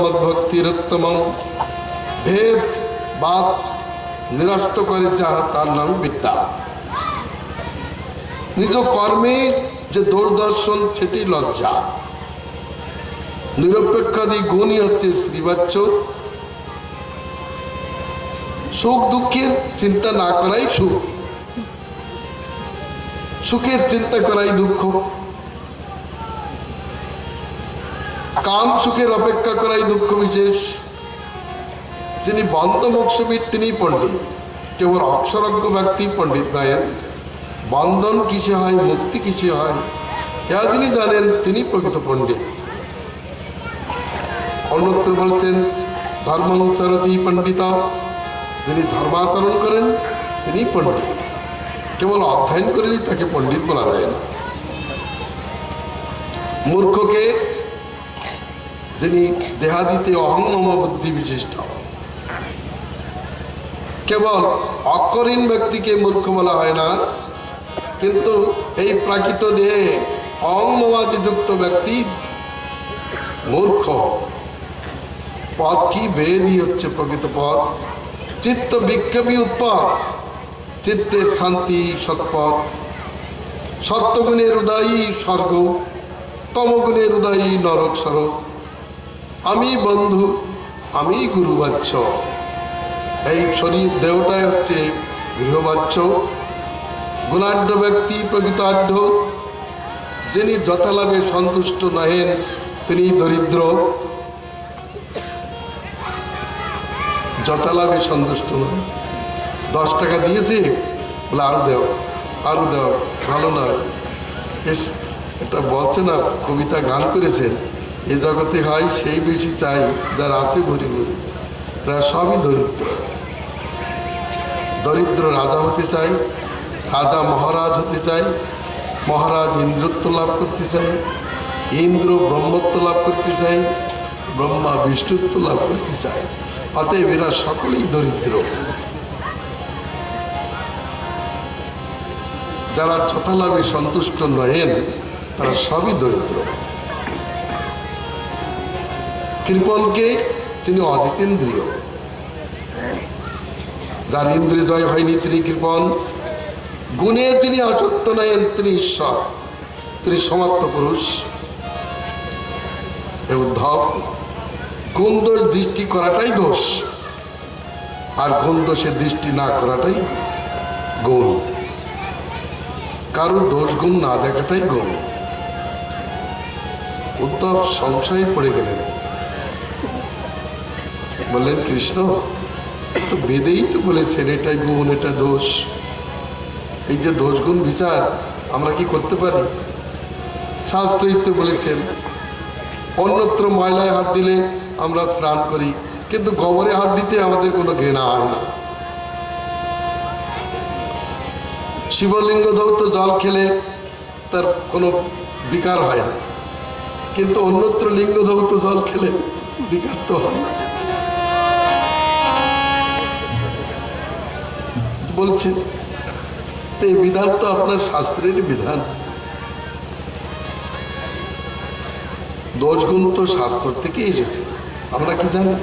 মদ্ভক্তিরুত্তম ভেদ বাদ নিরস্ত করে যাহা তার নাম বিদ্যা। নিজ কর্মে যে দূরদর্শন সেটি লজ্জা। নিরপেক্ষাদি গুণই হচ্ছে শ্রীবাচ্য। সুখ দুঃখের চিন্তা না করাই সুখ, সুখের চিন্তা করাই দুঃখ, কাম সুখের অপেক্ষা করাই দুঃখ বিশেষ। যিনি বন্ধ মোক্ষবিদ তিনি পণ্ডিত, কেবল অক্ষরজ্ঞ ব্যক্তি পণ্ডিত নয়। বন্ধন কিসে হয়, মুক্তি কিসে হয়, ইহা যিনি জানেন তিনি প্রকৃত পণ্ডিত। অন্যত্র বলছেন ধর্মাচরতি পণ্ডিত, যিনি ধর্মাচরণ করেন তিনি পণ্ডিত। কেবল অধ্যয়ন করেই তাকে পণ্ডিত বলা যায় না। মূর্খকে, যিনি দেহাদিতে অহংমম বুদ্ধি বিশিষ্ট, কেবল অক্ষরহীন ব্যক্তিকে মূর্খ বলা হয় না, কিন্তু এই প্রাকৃত দেহে অহংমমাদিযুক্ত ব্যক্তি মূর্খ। পথ কি? বেদই হচ্ছে প্রকৃত পথ। চিত্ত বিক্ষেপী উৎপদ, চিত্তের শান্তি সৎপথ। সত্যগুণের উদয়ী স্বর্গ, তমগুণের উদয়ী নরক স্বরূপ। আমি বন্ধু, আমি গুরুবাচ্য। এই শরীর দেহটাই হচ্ছে গৃহবাচ্য। গুণাঢ্য ব্যক্তি প্রকৃত আঢ্য। যিনি যথালাভে সন্তুষ্ট নহেন তিনি দরিদ্র। যথালাভে সন্তুষ্ট নয়। 10 টাকা দিয়েছে বলে আরো দেও, আরো দেও, ভালো নয়। এটা বলছে না, কবিতা গান করেছেন, এ জগতে হয় সেই বেশি চাই যার আছে ভরি ভরি। প্রায় সবই দরিদ্র। দরিদ্র রাজা হতে চাই, রাজা মহারাজ হতে চাই, মহারাজ ইন্দ্রত্ব লাভ করতে চাই, ইন্দ্র ব্রহ্মত্ব লাভ করতে চাই, ব্রহ্মা বিষ্ণুত্ব লাভ করতে চাই। অতএব এরা সকলেই দরিদ্র। যারা যথালাভে সন্তুষ্ট নহেন তারা সবই দরিদ্র। কৃপণকে যিনি অজিতেন্দ্রিয়, যার ইন্দ্রিয় জয় হয়নি তিনি কৃপণ। গুণে তিনি আসক্ত নহেন তিনি ঈশ্বর, তিনি সমর্থ পুরুষ। উদ্ধব, গুণ দোষ দৃষ্টি করাটাই দোষ, আর গুণ দোষে দৃষ্টি না করাটাই গুণ। কারোর দোষ গুণ না দেখাটাই গুণ। উদ্ধব সংশয়ে পড়ে গেলেন, বললেন কৃষ্ণ তো বেদেই তো বলেছেন এটাই গুণ এটা দোষ। এই যে দোষ গুণ বিচার আমরা কি করতে পারি? শাস্ত্রই তো বলেছেন অন্যত্র ময়লায় হাত দিলে আমরা স্নান করি, কিন্তু গোবরে হাত দিতে আমাদের কোনো ঘৃণা হয় না। শিবলিঙ্গ ধৌত জল খেলে তার কোনো বিকার হয় না, কিন্তু অন্যত্র লিঙ্গ ধৌত জল খেলে বিকার তো হয়। বলছে এই বিধান তো আপনার শাস্ত্রেরই বিধান। দোষ গুণ তো শাস্ত্র থেকে এসেছে, আমরা কি জানি?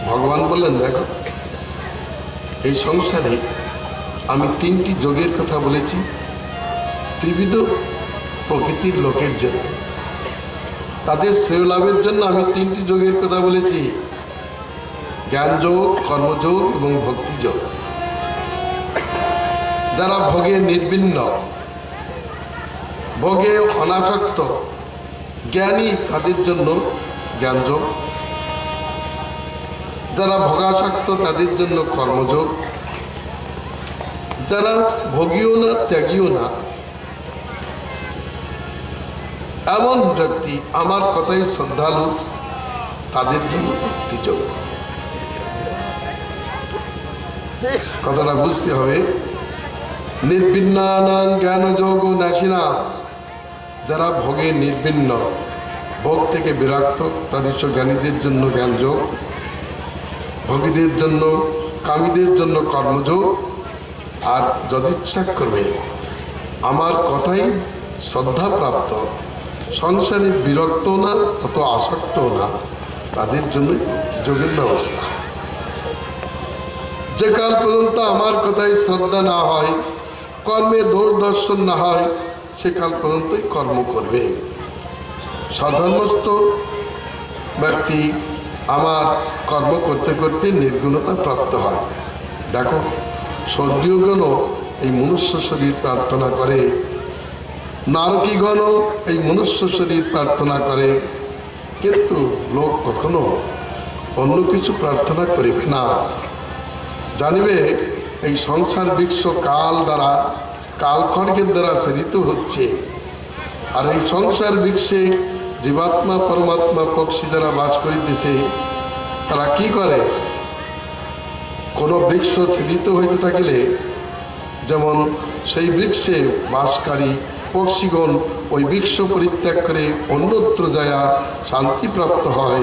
ভগবান বললেন দেখো এই সংসারে আমি 3টি যোগের কথা বলেছি ত্রিবিধ প্রকৃতির লোকের জন্য, তাদের শ্রেয় লাভের জন্য আমি 3টি যোগের কথা বলেছি, জ্ঞানযোগ, কর্মযোগ এবং ভক্তিযোগ। যারা ভোগে নির্বিন্ন, ভোগে অনাসক্ত, জ্ঞানী তাদের জন্য জ্ঞানযোগ। যারা ভোগাসক্ত তাদের জন্য কর্মযোগ। যারা ভোগীও না ত্যাগীও না এমন ব্যক্তি, আমার কথাই শ্রদ্ধালু, তাদের জন্য ভক্তিযোগ। কথাটা বুঝতে হবে। নির্বিন্নানাং জ্ঞানযোগ নাশিনা, যারা ভোগে নির্বিন্ন, ভোগ থেকে বিরক্ত, তাদের জ্ঞানীদের জন্য জ্ঞানযোগ, ভোগীদের জন্য, কামীদের জন্য কর্মযোগ। আর যদিচ্ছা করবে আমার কথাই শ্রদ্ধাপ্রাপ্ত, সংসারে বিরক্ত না, অত আসক্ত না, তাদের জন্য ভক্তিযোগের ব্যবস্থা। যে কাল পর্যন্ত আমার কথায় শ্রদ্ধা না হয়, কর্মে দূরদর্শন না হয়, সে কাল পর্যন্তই কর্ম করবে। সাধর্মস্থ ব্যক্তি আমার কর্ম করতে করতে নির্গুণতা প্রাপ্ত হয়। দেখো, স্বর্গীয়গণও এই মনুষ্য শরীর প্রার্থনা করে, নারকীগণও এই মনুষ্য শরীর প্রার্থনা করে, কিন্তু লোক কখনো অন্য কিছু প্রার্থনা করিবে না। জানিবে এই সংসার বৃক্ষ কাল দ্বারা, কালখড়গের দ্বারা ছেদিত হচ্ছে, আর এই সংসার বৃক্ষে জীবাত্মা পরমাত্মা পক্ষী দ্বারা বাস করিতেছে। তারা কি করে? কোনো বৃক্ষ ছেদিত হইতে থাকিলে যেমন সেই বৃক্ষে বাসকারী পক্ষীগণ ওই বৃক্ষ পরিত্যাগ করে অন্যত্র যায়া শান্তিপ্রাপ্ত হয়,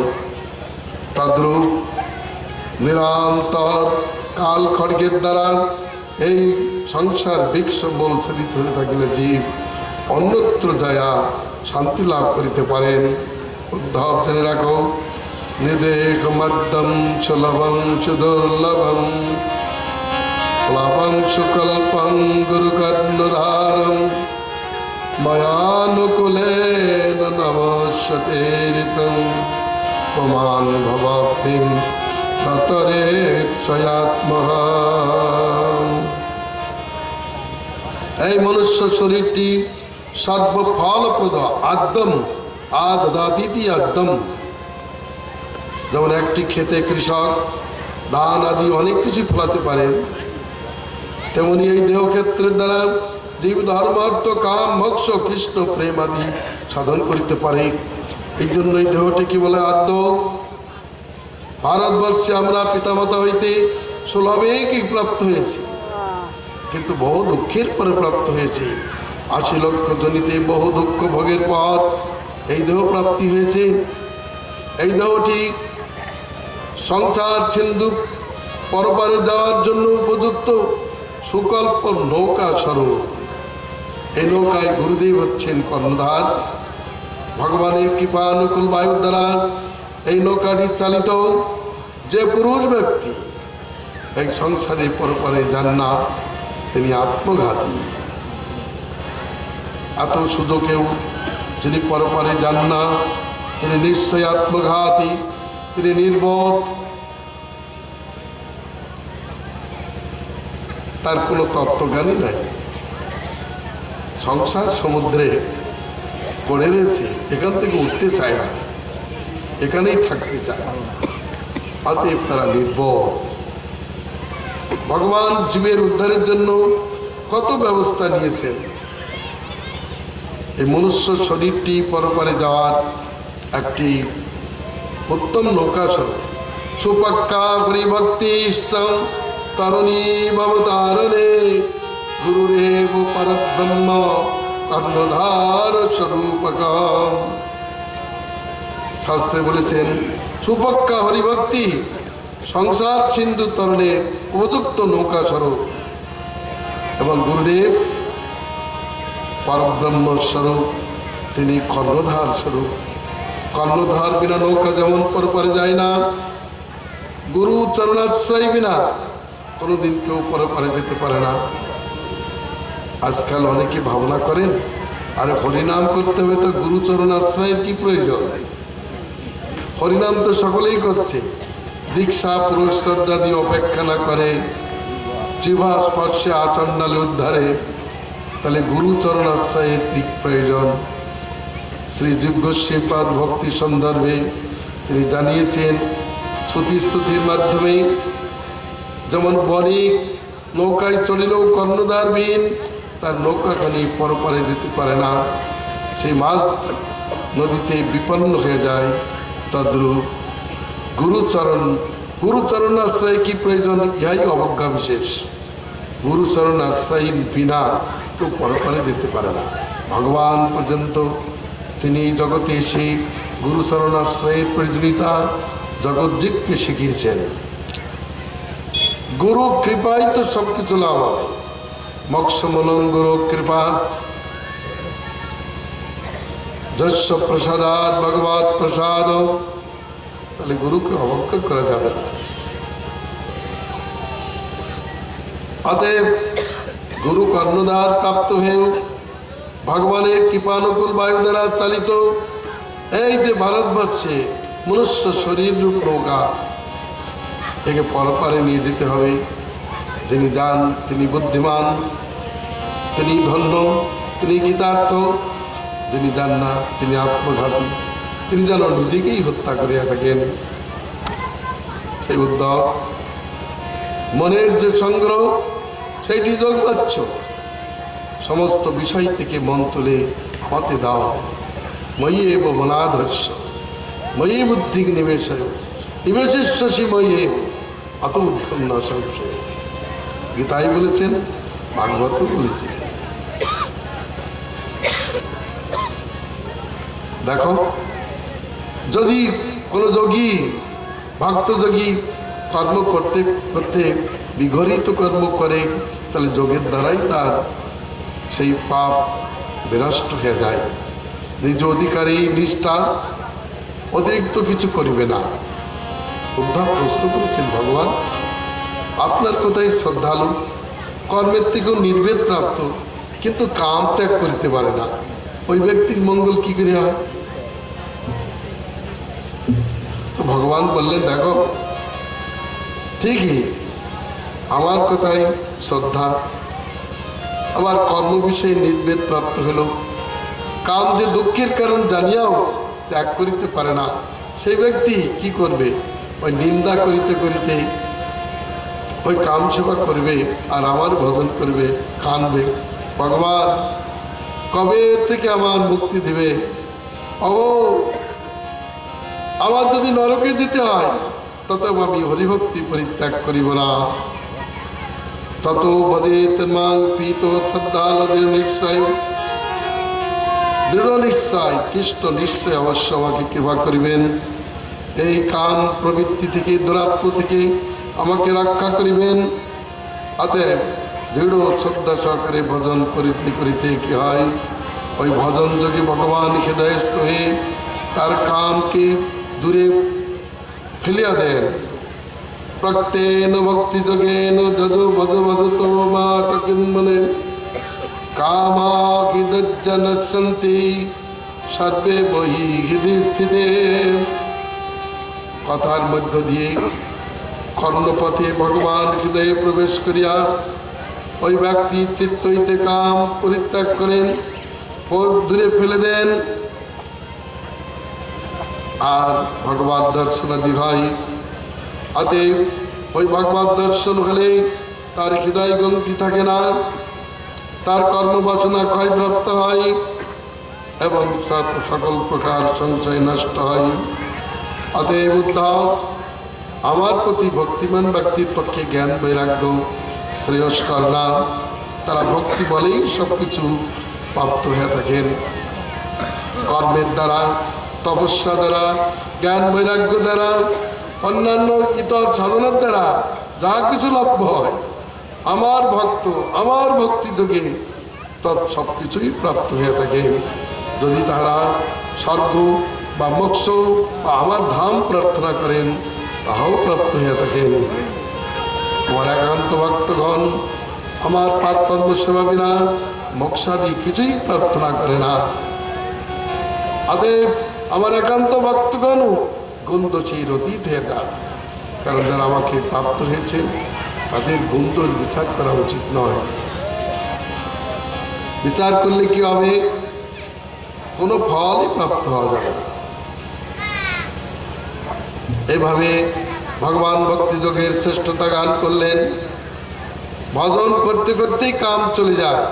তদ্রূপ নিরন্তর কাল খড়গের দ্বারা এই সংসার বৃক্ষ বল ছেদিত হতে থাকিলে জীব অন্যত্র যায়া শান্তি লাভ করিতে পারেন। উদ্ধব জেনে রাখো, নিদেখ মদ্যম সুলভম সুদুর্লভম প্লবং সুকল্পং গুরুকর্ণধারম ময়ানুকূলেন নমস্যতে ঋতম প্রমাণ ভবাব্ধিম ততরে স্বয়াত্মহা। এই মনুষ্য শরীরটি সর্বফলপ্রদ, আদ্যম আদাতিথি আদ্যম। যেমন একটি ক্ষেতে কৃষক ধান আদি অনেক কিছু ফলাতে পারেন, তেমনি এই দেহক্ষেত্রের দ্বারা জীব ধর্ম অর্থ কাম মোক্ষ কৃষ্ণ প্রেম আদি সাধন করিতে পারে। এই জন্য এই দেহটি কি বলে? আদ্য। ভারতবর্ষে আমরা পিতামাতা হইতে সুলভে কি প্রাপ্ত হয়েছি, কিন্তু বহু দুঃখের পরে প্রাপ্ত হয়েছে। ৮০ লক্ষ জনিতে বহু দুঃখ ভোগের পর এই দেহ প্রাপ্তি হয়েছে। এই দেহটি সংসার সিন্ধু পরপারে যাওয়ার জন্য উপযুক্ত সুকল্প নৌকা স্বরূপ। এই নৌকায় গুরুদেব হচ্ছেন কর্ণধার। ভগবানের কৃপানুকূল বায়ুর দ্বারা এই নৌকাটি চালিত। যে পুরুষ ব্যক্তি এই সংসারে পরপারে যান না, তিনি আত্মঘাতী। এত সুযোগেও যিনি পরপারে যান না, তিনি নিশ্চয় আত্মঘাতী, তিনি নির্বোধ। তার কোনো তত্ত্বজ্ঞানই নাই। সংসার সমুদ্রে পড়ে রয়েছে, এখান থেকে উঠতে চায় না, এখানেই থাকতে চায়। অতএব তারা নির্বোধ। ভগবান জীবের উদ্ধারের জন্য কত ব্যবস্থা নিয়েছেন। এই মনুষ্য শরীরটি পরপারে যাওয়ার একটি উত্তম নৌকা স্বরূপ। সুপক্কা হরিভক্তি তরুণী ভবতারণে গুরুরেব পরব্রহ্ম কর্ণধার স্বরূপক। শাস্ত্রে বলেছেন সুপক্কা হরিভক্তি সংসার সিন্ধু তরণে উপযুক্ত নৌকা স্বরূপ, এবং গুরুদেব পরব্রহ্ম স্বরূপ, তিনি কর্ণধার স্বরূপ। কর্ণধার বিনা নৌকা যেমন পরপারে যায় না, গুরু চরণাশ্রয় বিনা কোনোদিন কেউ পরপারে যেতে পারে না। আজকাল অনেকে ভাবনা করেন, আরে হরিনাম করতে হবে তো গুরু চরণাশ্রয়ের কি প্রয়োজন? হরিনাম তো সকলেই করছে। দীক্ষা পুরস্কারাদি অপেক্ষা না করে জিহ্বা স্পর্শে আচণ্ডালে উদ্ধারে, তাহলে গুরুচরণ আশ্রয়ের কি প্রয়োজন? শ্রী জীব গোস্বামীপাদ ভক্তি সন্দর্ভে তিনি জানিয়েছেন, শ্রুতিস্তুতির মাধ্যমে, যেমন বণিক নৌকায় চড়িলেও কর্ণধারবিহীন তার নৌকাখানি পরপারে যেতে পারে না, সেই মাছ নদীতে বিপন্ন হয়ে যায়। তদ্রূপ গুরুচরণ আশ্রয় কি প্রয়োজন? ইহাই অবজ্ঞা বিশেষ। গুরুচরণ আশ্রয় বিনা কেউ পরপারে যেতে পারে না। ভগবান পর্যন্ত তিনি জগতে এসে গুরুচরণ আশ্রয়ের প্রয়োজনীয়তা জগৎজীবকে শিখিয়েছেন। গুরু কৃপাই তো সব কিছু লাভ হবে। মোক্ষমূলং গুরু কৃপা। যস্য প্রসাদাৎ ভগবৎ প্রসাদ, তাহলে গুরুকে অবজ্ঞা করা যাবে না। অতএব গুরু কর্ণধার প্রাপ্ত হয়েও ভগবানের কৃপানুকূল বায়ু দ্বারা চালিত এই যে ভারতবর্ষে মনুষ্য শরীর রূপ নৌকা, একে পরপারে নিয়ে যেতে হবে। যিনি যান তিনি বুদ্ধিমান, তিনি ধন্য, তিনি কৃতার্থ। যিনি যান না তিনি আত্মঘাতী, তিনি যেন নিজেকেই হত্যা করিয়া থাকেন। সেই উদ্যোগ, মনের যে সংগ্রহ, সেইটি যোগবাচ্য। সমস্ত বিষয় থেকে মন তুলে আমাতে দাও। ময়ী এব মনাধস্য, ময়ী বুদ্ধি নিবেশয়, নিবেশিষ্যসি ময়ী এব অত উদ্ধম ন সংশয়। গীতাই বলেছেন, ভাগবত বলেছেন। দেখো, যদি কোনো যোগী, ভক্ত যোগী কর্ম করতে করতে বিঘরিত কর্ম করে, তাহলে যোগের দ্বারাই তার সেই পাপ বিনষ্ট হয়ে যায়। নিজ অধিকারী নিষ্ঠা অতিরিক্ত কিছু করিবে না। উদ্ধব প্রশ্ন করেছেন, ভগবান আপনার কোথায় শ্রদ্ধালু, কর্মের থেকেও নির্ভেদ প্রাপ্ত, কিন্তু কাম ত্যাগ করিতে পারে না, ওই ব্যক্তির মঙ্গল কি করে হয়? তো ভগবান বললেন, দেখো ঠিকই আমার কথাই শ্রদ্ধা, আবার কর্ম বিষয়ে নির্ভেদ প্রাপ্ত হলো, কাম যে দুঃখের কারণ জানিয়াও ত্যাগ করিতে পারে না, সেই ব্যক্তি কি করবে? ওই নিন্দা করিতে করিতে ওই কাম সেবা করবে আর আমার ভজন করবে, কানবে, ভগবান কবে থেকে আমার মুক্তি দিবে? ও আমার যদি নরকে যেতে হয় তত আমি হরিভক্তি পরিত্যাগ করিব না। তত ভজেত মাং পীত শ্রদ্ধাল নিশ্চয়, দৃঢ় নিশ্চয়, কৃষ্ণ নিশ্চয় অবশ্য আমাকে কৃপা করিবেন। এই কাম প্রবৃত্তি থেকে, দুরাত্ম থেকে আমাকে রক্ষা করিবেন। অতএব দৃঢ় শ্রদ্ধা সহকারে ভজন করিতে করিতে কি হয়? ওই ভজন যোগে ভগবান হৃদয়স্থ হয়ে তার কামকে দূরে ফেলিয়া দেন। প্রত্যেন ভক্তি যোগেন যদ ভজ ভজত মনে কামাখিদজ্জনচ্ছন্তি সর্বে বহি হৃদয় স্থিতে। কথার মধ্য দিয়ে কর্ণপথে ভগবান হৃদয়ে প্রবেশ করিয়া ওই ব্যক্তি চিত্ত হইতে কাম পরিত্যাগ করেন, পথ দূরে ফেলে দেন, আর ভগবত দর্শনাদি হয়। অতএব ওই ভগবত দর্শন হলে তার হৃদয় গ্রন্থি থাকে না, তার কর্মবাসনা ক্ষয়প্রাপ্ত হয় এবং সকল প্রকার সংশয় নষ্ট হয়। অতএব উদ্ধব, আমার প্রতি ভক্তিমান ব্যক্তির পক্ষে জ্ঞান বৈরাগ্য শ্রেয়স্কর না। তারা ভক্তি বলেই সব কিছু প্রাপ্ত হয়ে থাকেন। কর্মের দ্বারা, তপস্যা দ্বারা, জ্ঞান বৈরাগ্য দ্বারা, অন্যান্য ইতর সাধনার দ্বারা যা কিছু লভ্য হয়, আমার ভক্ত আমার ভক্তি যোগে তৎ সব কিছুই প্রাপ্ত হয়ে থাকে। যদি তারা স্বর্গ বা মোক্ষ বা আমার ধাম প্রার্থনা করেন, তাহাও প্রাপ্ত হয়ে থাকেন। আমার একান্ত ভক্তগণ আমার পাপ কর্ম সেবা বিনা মোক্ষাদি কিছুই প্রার্থনা করে না। অতএব আমার একান্ত ভক্তগণও গন্ধচির অতীত হয়ে যান, কারণ যারা আমাকে প্রাপ্ত হয়েছে তাদের গন্ধর বিচার করা উচিত নয়। বিচার করলে কি হবে? কোনো ফলই প্রাপ্ত হওয়া যাবে না। এভাবে ভগবান ভক্তি যোগের শ্রেষ্ঠতা গান করলেন। ভজন করতে করতেই কাম চলে যায়,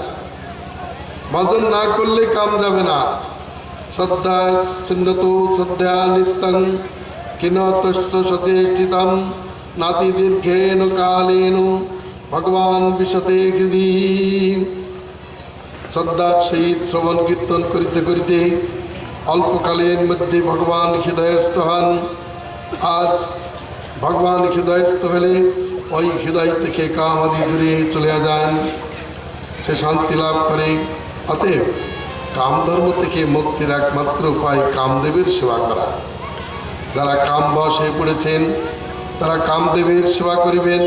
ভজন না করলে কাম যাবে না। শ্রদ্ধা চিহ্নত শ্রদ্ধা নিত্যং কিনতস্য সচেষ্টিতম নাতি দীর্ঘেন কালেন ভগবান বিশতে হৃদি। শ্রদ্ধার সহিত শ্রবণ কীর্তন করিতে করিতে অল্পকালের মধ্যে ভগবান হৃদয়স্থ হন। আর ভগবান হৃদয়স্থ হলে ওই হৃদয় থেকে কাম আদি দূরে চলে যান, সে শান্তি লাভ করে। অতএব কাম ধর্ম থেকে মুক্তির একমাত্র উপায় কামদেবের সেবা করা। যারা কাম বশ হয়ে পড়েছেন তারা কামদেবের সেবা করিবেন।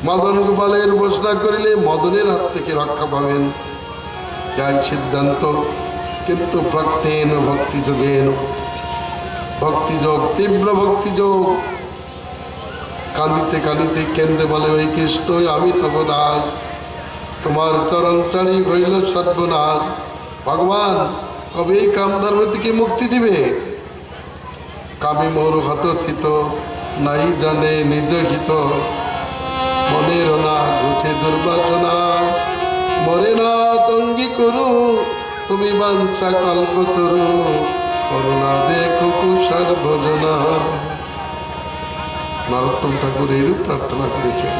মদন গোপালের উপাসনা করিলে মদনের হাত থেকে রক্ষা পাবেন, যাই সিদ্ধান্ত। কিন্তু প্রত্যেন ভক্তিযোগেন, ভক্তিযোগ, তীব্র ভক্তিযোগ। কাঁদিতে কাঁদিতে কেন্দ্রে বলে, ওই কৃষ্ণ আমি তব দাস, তোমার চরণ চারি হইল সর্বনাশ। ভগবান কবে এই কাম ধর্ম থেকে মুক্তি দিবে? কামে মোর হত চিত, নাই জানে নিজ হিত, মনের না ঘুছে দুর্বাসনা, মরে না তঙ্গি করু, তুমি বাঞ্ছা কল্পতরু, করুণা দেখো সর্বজনা। নরোত্তম ঠাকুর এইরূপ প্রার্থনা করেছেন।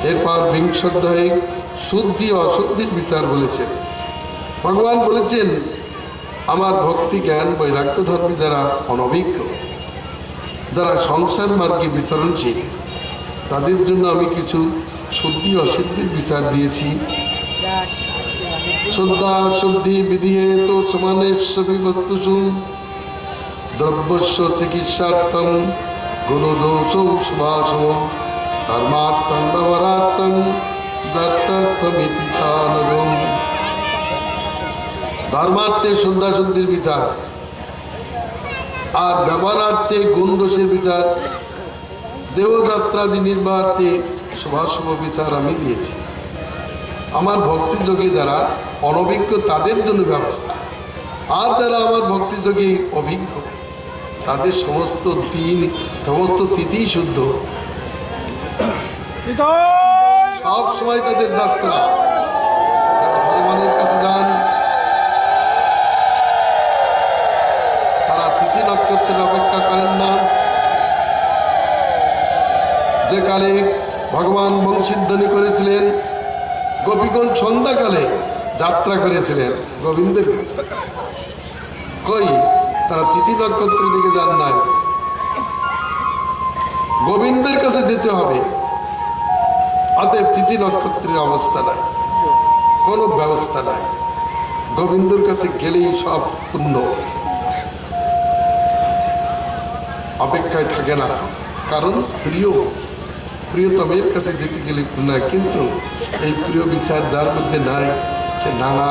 এরপর বিংশ অধ্যায়ে শুদ্ধি অশুদ্ধির বিচার বলেছেন। ভগবান বলেছেন, আমার ভক্তি জ্ঞান বৈরাগ্য ধর্মী যারা অনভিজ্ঞ, যারা সংসার মার্গে বিচরণশীল, তাদের জন্য আমি কিছু শুদ্ধি অশুদ্ধির বিচার দিয়েছি। শুদ্ধা শুদ্ধি বিধিয়ে তো সমানেশ্বরী বস্তুষু, দ্রব্যস্য চিকিৎসার্থম গুণদোষ সুভাষম, ধর্মার্থম ব্যবহারার্থম দত্তার্থমিতি চানগম। ধর্মার্থে শুদ্ধা শুদ্ধির বিচার, আর ব্যবহারার্থে গুণ দোষের বিচার, দেহযাত্রাদি নির্বাহার্থে শুভাশুভ বিচার আমি দিয়েছি। আমার ভক্তিযোগী যারা অনভিজ্ঞ তাদের জন্য ব্যবস্থা, আর যারা আমার ভক্তিযোগী অভিজ্ঞ তাদের সমস্ত তিথি শুদ্ধ, সব সময় তাদের যাত্রা। তারা ভগবানের কাছে যান, তারা তিথি নক্ষত্রের অপেক্ষা করেন না। যে কালে ভগবান বংশীধ্বনি করেছিলেন, গোপীগণ সন্ধ্যাকালে যাত্রা করেছিলেন গোবিন্দের কাছে। কই তারা তিথি নক্ষত্রের দিকে যান নাই, গোবিন্দের কাছে যেতে হবে। অতএব তিথি নক্ষত্রের অবস্থা নাই, কোনো ব্যবস্থা নাই। গোবিন্দর কাছে গেলেই সব পূর্ণ, অপেক্ষায় থাকে না। কারণ প্রিয়তমের কাছে যেতে গেলে পূর্ণ। কিন্তু এই প্রিয় বিচার যার মধ্যে নাই, সে নানা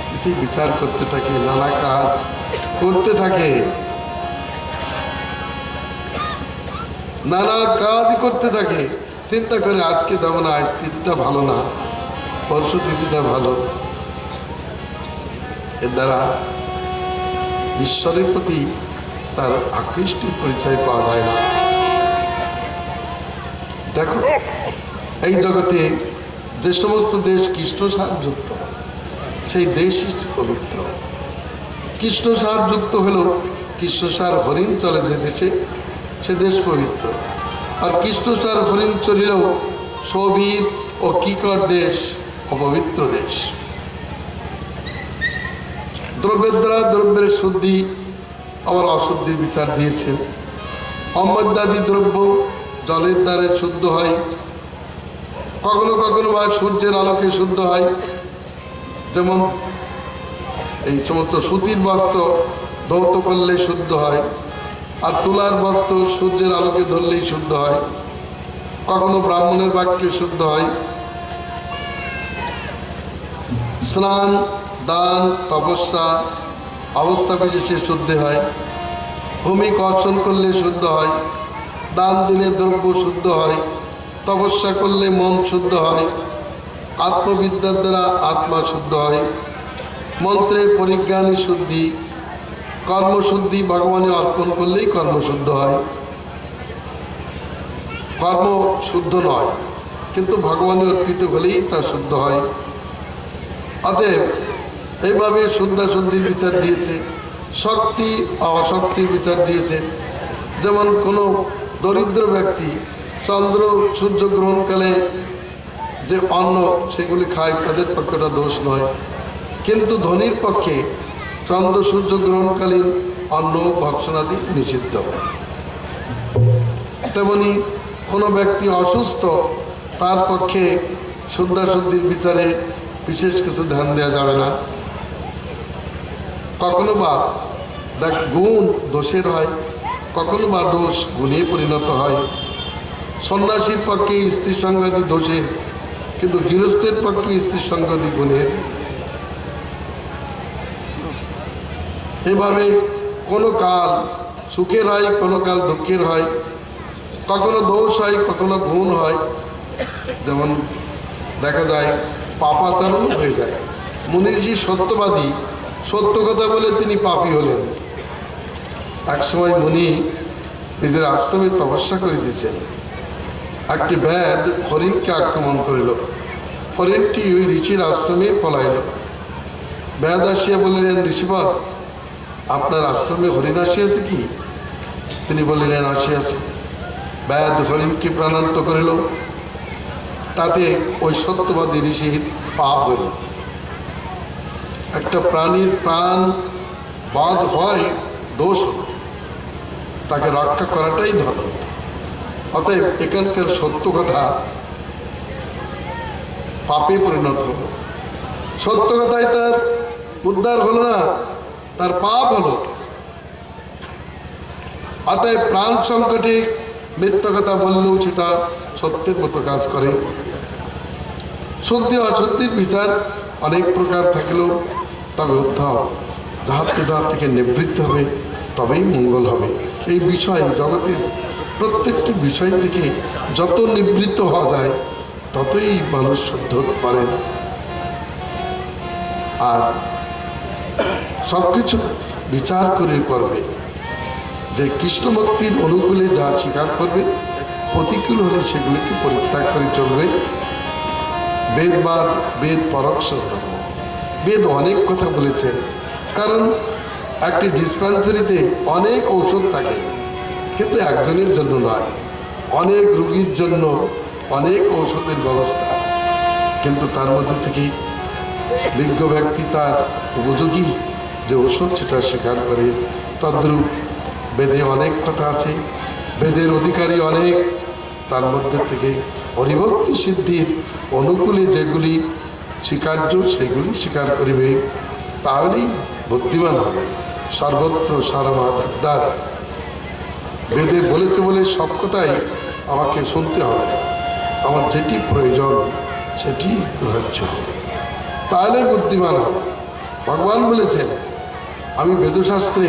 তিথি বিচার করতে থাকে, নানা কাজ করতে থাকে, নানা কাজ করতে থাকে। চিন্তা করে আজকে যাবো না, আজ তিথিটা ভালো না, পরশু তিথিটা ভালো। এর দ্বারা ঈশ্বরের প্রতি তার আকৃষ্টির পরিচয় পাওয়া যায় না। দেখো, এই জগতে যে সমস্ত দেশ কৃষ্ণসার যুক্ত, সেই দেশই পবিত্র। কৃষ্ণসার যুক্ত হলো, কৃষ্ণসার হরিণ চলে যে দেশে, সে দেশ পবিত্র। আর কৃষ্ণসার হরিণ চলিলেও সবীর ও কিকর দেশ অপবিত্র দেশ। দ্রব্যের দ্বারা দ্রব্যের শুদ্ধি আবার অশুদ্ধির বিচার দিয়েছেন। অমৃতাদি দ্রব্য জলের দ্বারে শুদ্ধ হয়, কখনো কখনো বা সূর্যের আলোকে শুদ্ধ হয়। যেমন এই সমস্ত সুতির বস্ত্র ধৌত করলে শুদ্ধ হয়, আর তুলার বস্ত্র সূর্যের আলোকে ধরলেই শুদ্ধ হয়। কখনো ব্রাহ্মণের বাক্যে শুদ্ধ হয়। স্নান, দান, তপস্যা অবস্থা বিশেষে শুদ্ধ হয়। ভূমি কর্ষণ করলে শুদ্ধ হয়, দান দিলে দ্রব্য শুদ্ধ হয়, তপস্যা করলে মন শুদ্ধ হয়, আত্মবিদ্যার দ্বারা আত্মা শুদ্ধ হয়, মন্ত্রে পরিজ্ঞানী শুদ্ধি, কর্মশুদ্ধি ভগবানে অর্পণ করলেই কর্মশুদ্ধ হয়। কর্ম শুদ্ধ নয়, কিন্তু ভগবানে অর্পিত হলেই তা শুদ্ধ হয়। অতএব এইভাবে শুদ্ধাশুদ্ধির বিচার দিয়েছে, শক্তি অশক্তির বিচার দিয়েছে। যেমন কোনো দরিদ্র ব্যক্তি চন্দ্র সূর্য গ্রহণকালে যে অন্ন সেগুলি খায়, তাদের পক্ষে ওটা দোষ নয়। কিন্তু ধনীর পক্ষে চন্দ্র সূর্য গ্রহণকালীন অন্ন ভক্ষণাদি নিষিদ্ধ। তেমনি কোনো ব্যক্তি অসুস্থ, তার পক্ষে শুদ্ধাশুদ্ধির বিচারে বিশেষ কিছু ধ্যান দেওয়া যাবে না। কখনো বা দেখ গুণ দোষের হয়, কখনো বা দোষ গুণে পরিণত হয়। সন্ন্যাসীর পক্ষে স্ত্রী সংঘাতি দোষের, কিন্তু গৃহস্থের পক্ষে স্ত্রী সংঘাতি গুণের। এভাবে কোনো কাল সুখের হয়, কোনো কাল দুঃখের হয়, কখনো দোষ হয়, কখনো গুণ হয়। যেমন দেখা যায় পাপাচারণ হয়ে যায়। মুনিজি সত্যবাদী, সত্য কথা বলে তিনি পাপী হলেন। একসময় মুনি নিজের আশ্রমে তপস্যা করিতেছেন। একটি ব্যাধ হরিণকে আক্রমণ করিল। হরিণটি ওই ঋষির আশ্রমে পলাইল। ব্যাধ আসিয়া বলিলেন, ঋষিবর, আপনার আশ্রমে হরিণ আসিয়াছে কি? তিনি বলিলেন, আসিয়াছে। ব্যাধ হরিণকে প্রাণান্ত করিল। তাতে ওই সত্যবাদী ঋষির পাপ হইল। একটা প্রাণীর প্রাণ বাদ হয় দোষ হল, তাকে রক্ষা করাটাই ধর্ম। অতএব এখানকার সত্য কথা পাপে পরিণত হল। সত্য কথায় তার উদ্ধার হলো না, তার পাপ হলো। অতএব প্রাণ সংকটে মিথ্যা কথা বললেও সেটা সত্যের মতো কাজ করে। শুদ্ধি অশুদ্ধির বিচার অনেক প্রকার থাকলেও তবে উদ্ধার যাহার থেকে নিবৃত্ত হবে, তবেই মঙ্গল হবে। এই বিষয় জগতের প্রত্যেকটি বিষয় থেকে যত নিবৃত্ত হওয়া যায় ততই মানুষ শুদ্ধ হতে পারে। আর সব কিছু বিচার করে করবে, যে কৃষ্ণ ভক্তির অনুকূলে যা স্বীকার করবে, প্রতিকূল হলে সেগুলিকে পরিত্যাগ করে চলবে। বেদবাদ, বেদ পরোক্ষ ধর্ম। বেদ অনেক কথা বলেছেন, কারণ একটি ডিসপেন্সারিতে অনেক ঔষধ থাকে, কিন্তু একজনের জন্য নয়, অনেক রোগীর জন্য অনেক ঔষধের ব্যবস্থা। কিন্তু তার মধ্যে থেকে বিজ্ঞ ব্যক্তি তার উপযোগী যে ওষুধ সেটা স্বীকার করে। তদ্রূপ বেদে অনেক কথা আছে, বেদের অধিকারী অনেক, তার মধ্যে থেকে হরিভক্তি সিদ্ধির অনুকূলে যেগুলি স্বীকার্য সেগুলি স্বীকার করিবে, তাহলেই বুদ্ধিমান হবে। সর্বত্র সারমাধার বেদে বলেছে বলে সব কথাই আমাকে শুনতে হবে না, আমার যেটি প্রয়োজন সেটি গ্রহ্য হবে, তাহলে বুদ্ধিমান হবে। ভগবান বলেছেন, আমি বেদশাস্ত্রে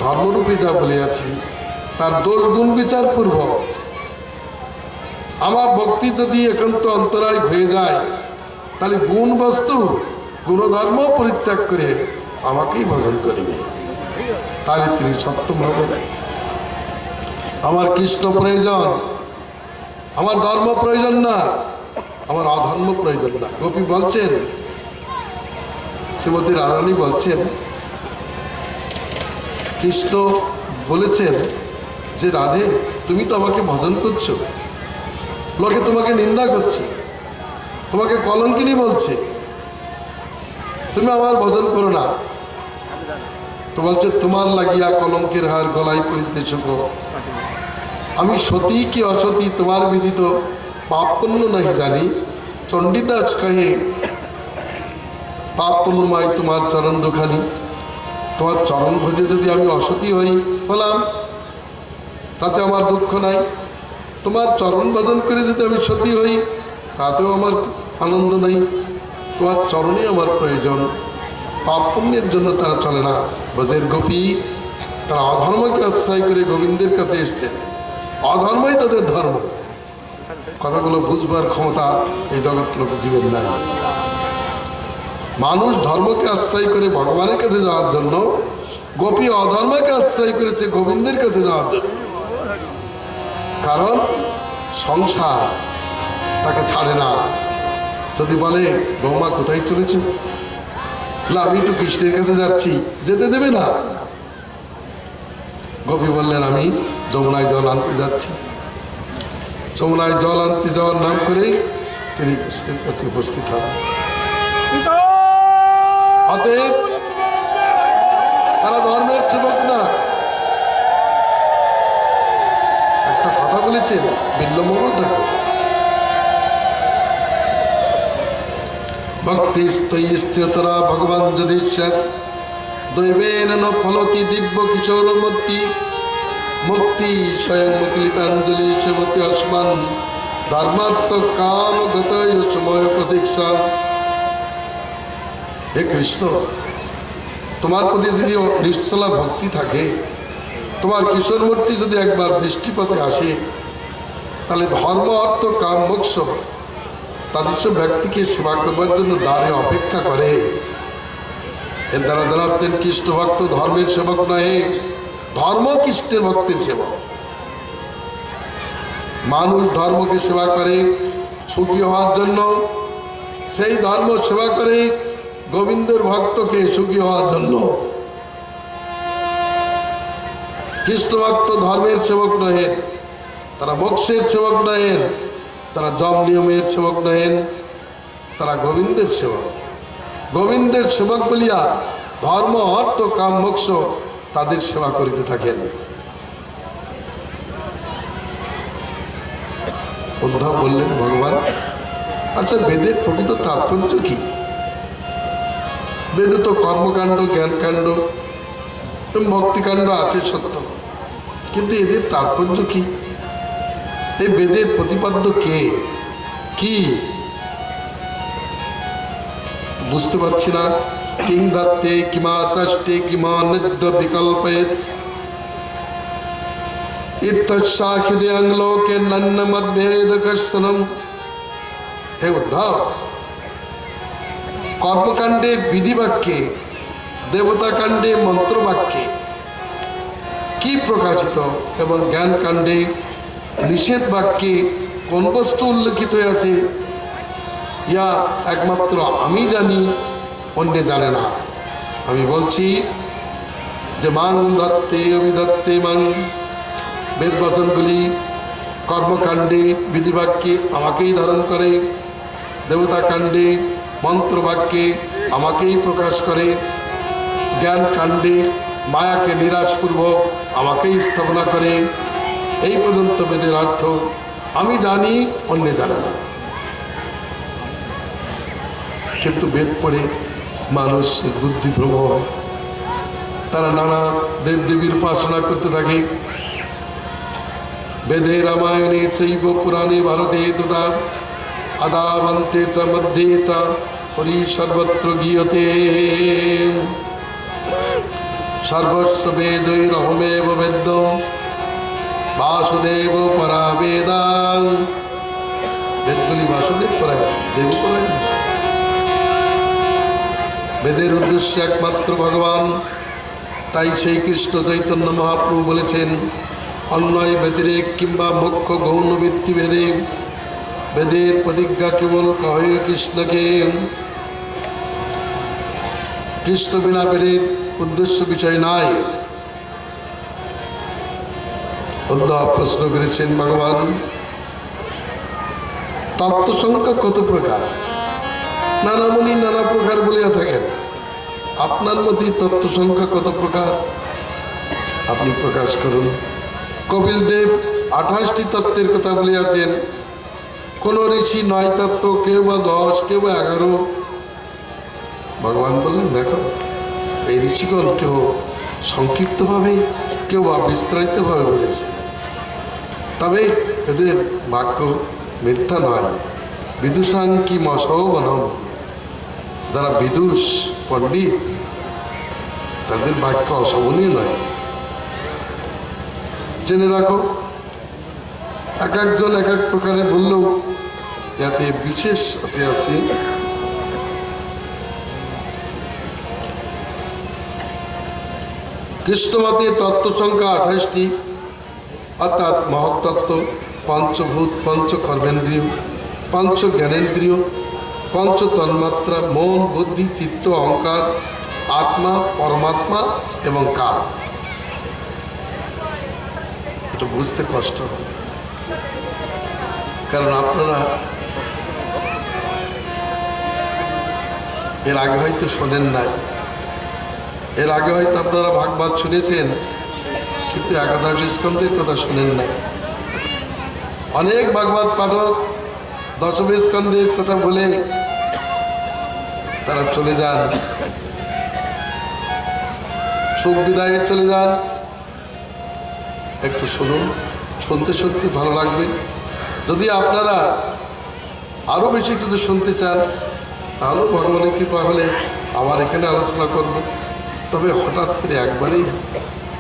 ধর্মরূপে যা বলিয়াছি তার দোষ গুণ বিচার পূর্বক। আমার ভক্তি যদি একান্ত অন্তরায় হয়ে যায়, তাহলে গুণ বস্তু গুণধর্ম পরিত্যাগ করে আমাকেই ভজন করিবে, তাহলে তিনি সপ্তম হবেন। আমার কৃষ্ণ প্রয়োজন, আমার ধর্ম প্রয়োজন না, আমার অধর্ম প্রয়োজন না। গোপী বলছেন, শ্রীমতী রাধারানী বলছেন, কৃষ্ণ বলেছেন যে রাধে, তুমি তো আমাকে ভজন করছো, লোকে তোমাকে নিন্দা করছে, তোমাকে কলঙ্কিনী বলছে, তুমি আমার ভজন করো না। তো বলছে, তোমার লাগিয়া কলঙ্কের হার গলায় পরিতে সুখ। আমি সতী কি অসতী তোমার বিদিত, পাপ পুণ্য নাহি জানি। চণ্ডীদাস কহে, পাপ পুণ্যময় তোমার চরণ দুখানি। তোমার চরণ ভোজে যদি আমি অসতী হলাম, তাতে আমার দুঃখ নাই। তোমার চরণ ভজন করে যদি আমি সতী হই, তাতেও আমার আনন্দ নেই। তোমার চরণই আমার প্রয়োজন। পাপ পুণ্যের জন্য তারা চলে না। ব্রজের গোপী তারা অধর্মকে আশ্রয় করে গোবিন্দের কাছে এসছে, অধর্মই তাদের ধর্ম। কথাগুলো বুঝবার ক্ষমতা এই জগৎ লোক জীবন নাই। মানুষ ধর্মকে আশ্রয় করে ভগবানের কাছে যাওয়ার জন্য, গোপী অধর্মকে আশ্রয় করেছে গোবিন্দের কাছে যাওয়ার জন্য। কারণ সংসার তাকে ছাড়ে না। যদি বলে, বৌমা কোথায় চলেছ, আমি একটু কৃষ্ণের কাছে যাচ্ছি, যেতে দেবে না। গোপী বললেন, আমি যমুনায় জল আনতে যাচ্ছি। যমুনায় জল আনতে যাওয়ার নাম করেই তিনি কৃষ্ণের কাছে উপস্থিত হন। অতএব তারা ধর্মের সেবক না। একটা কথা বলেছেন বিল্লমঙ্গল ঠাকুর, ভক্তি স্থিরতরা ভগবান যদি দৈবেন ন ফলতি দিব্য কিশোর মূর্তি মুক্তি স্বয়ং মুকুলিতাঞ্জলি সেবতী আসমান ধর্মার্থ কাম গত সময় প্রতীক্ষা। হে কৃষ্ণ, তোমার প্রতি যদি নিশ্চলা ভক্তি থাকে, তোমার কিশোর মূর্তি যদি একবার দৃষ্টিপথে আসে, তাহলে ধর্ম অর্থ কাম মোক্ষ তাদের সব ব্যক্তিকে সেবা করবার জন্য দ্বারে অপেক্ষা করে। এর দ্বারা দাঁড়াচ্ছেন কৃষ্ণ ভক্ত ধর্মের সেবক নয়, ধর্ম কৃষ্ণের ভক্তের সেবক। মানুষ ধর্মকে সেবা করে সুখী হওয়ার জন্য, সেই ধর্ম সেবা করে গোবিন্দের ভক্তকে সুখী হওয়ার জন্য। কৃষ্ণ ভক্ত ধর্মের সেবক নহেন, তারা মোক্ষের সেবক নহেন, তারা যম নিয়মের সেবক নহেন, তারা গোবিন্দের সেবক। গোবিন্দের সেবক বলিয়া ধর্ম অর্থ কাম মোক্ষ তাদের সেবা করিতে থাকেন। উদ্ধব বললেন, ভগবান আচ্ছা বেদের প্রকৃত তাৎপর্য কি? বেদে তো কর্মকাণ্ড, জ্ঞানকাণ্ড এবং ভক্তিকাণ্ড আছে সত্য, কিন্তু এদের তাৎপর্য কি? এই বেদের প্রতিপাদ্য কে, কি বুঝতে পারছি না। কিং দত্তে কিমা তষ্টে কিমা নিদ্য বিকল্পেত ইত্তৎসাখিদেয়ং লোকে নন্ন মদ্ভেদ কর্ষণম। হে উদ্ধব, কর্মকাণ্ডে বিধিবাক্যে, দেবতাকাণ্ডে মন্ত্রবাক্যে কি প্রকাশিত এবং জ্ঞানকাণ্ডে নিষেধ বাক্যে কোন বস্তু উল্লেখিত আছে, ইয়া একমাত্র আমি জানি, অন্য জানে না। আমি বলছি যে মাং দত্তে অভিদত্তে মাং, বেদ বচনগুলি কর্মকাণ্ডে বিধিবাক্যে আমাকেই ধারণ করে, দেবতাকাণ্ডে মন্ত্রবাক্যে আমাকেই প্রকাশ করে, জ্ঞান কাণ্ডে মায়াকে নিরাশপূর্বক আমাকেই স্থাপনা করে। এই পর্যন্ত বেদের অর্থ আমি জানি, অন্য জানে না। কিন্তু বেদ পড়ে মানুষ বুদ্ধিভ্রম হয়, তারা নানা দেবদেবীর উপাসনা করতে থাকে। বেদে রামায়ণে চৈব পুরাণে ভারতে তথা আদাবন্তে চ মধ্যে চ হরি সর্বত্র গীয়তে সর্বস্ব বেदैरहमेव वेद्यं বাসুদেব পরা বেদাং। বেদগুলি বাসুদেব পরায়, দেব পরায়। বেদের উদ্দেশ্য একমাত্র ভগবান, তাই সেই কৃষ্ণ চৈতন্য মহাপ্রভু বলেছেন, অন্যয় ব্যতিরেক কিংবা মোক্ষ গৌণ ভিত্তি ভেদে বেদের প্রতিজ্ঞা কেবল কহে কৃষ্ণকে। কৃষ্ণ বিনা বেদের উদ্দেশ্য বিষয় নাই। উদ্ধব প্রশ্ন করেছেন, ভগবান তত্ত্ব সংখ্যা কত প্রকার? নানা মুনি নানা প্রকার বলিয়া থাকেন, আপনার মতে তত্ত্ব সংখ্যা কত প্রকার? আপনি প্রকাশ করুন। কপিল দেব 28টি তত্ত্বের কথা বলিয়াছেন। কোন ঋষি 9 তত্ত্ব, কেউ বা 10, কেউ বা 11। ভগবান বললেন, দেখো এই ঋষিগণ কেউ সংক্ষিপ্তভাবে, কেউ বা বিস্তারিতভাবে বলেছে, তবে এদের বাক্য মিথ্যা নয়। বিদুষাং কি মশৌবনম, যারা বিদুষ পণ্ডিত তাদের বাক্য অশোভনীয় নয়। জেনে রাখো, এক একজন এক এক প্রকারে বললেও যাতে বিশেষ হতে আছে। কৃষ্ণমতে তত্ত্ব সংখ্যা 28টি, অর্থাৎ মহত্তত্ত্ব, পঞ্চভূত, পঞ্চ কর্মেন্দ্রিয়, পঞ্চ জ্ঞানেন্দ্রিয়, পঞ্চ তন্মাত্রা, মন, বুদ্ধি, চিত্ত, অহংকার, আত্মা, পরমাত্মা এবং কাল। এটা বুঝতে কষ্ট, কারণ আপনারা এর আগে হয়তো শোনেন নাই, এর আগে হয়তো আপনারা ভাগবত শুনেছেন, কিন্তু একাদশ স্কন্ধের কথা শুনেন নাই। অনেক ভাগবত পাঠক দশম স্কন্ধের কথা বলে তারা চলে যান, সুখ বিদায়ে চলে যান। একটু শুনুন, শুনতে সত্যি ভালো লাগবে। যদি আপনারা আরো বেশি কিছু শুনতে চান তাহলেও ভগবানের কৃপা হলে আবার এখানে আলোচনা করব। তবে হঠাৎ করে একবারেই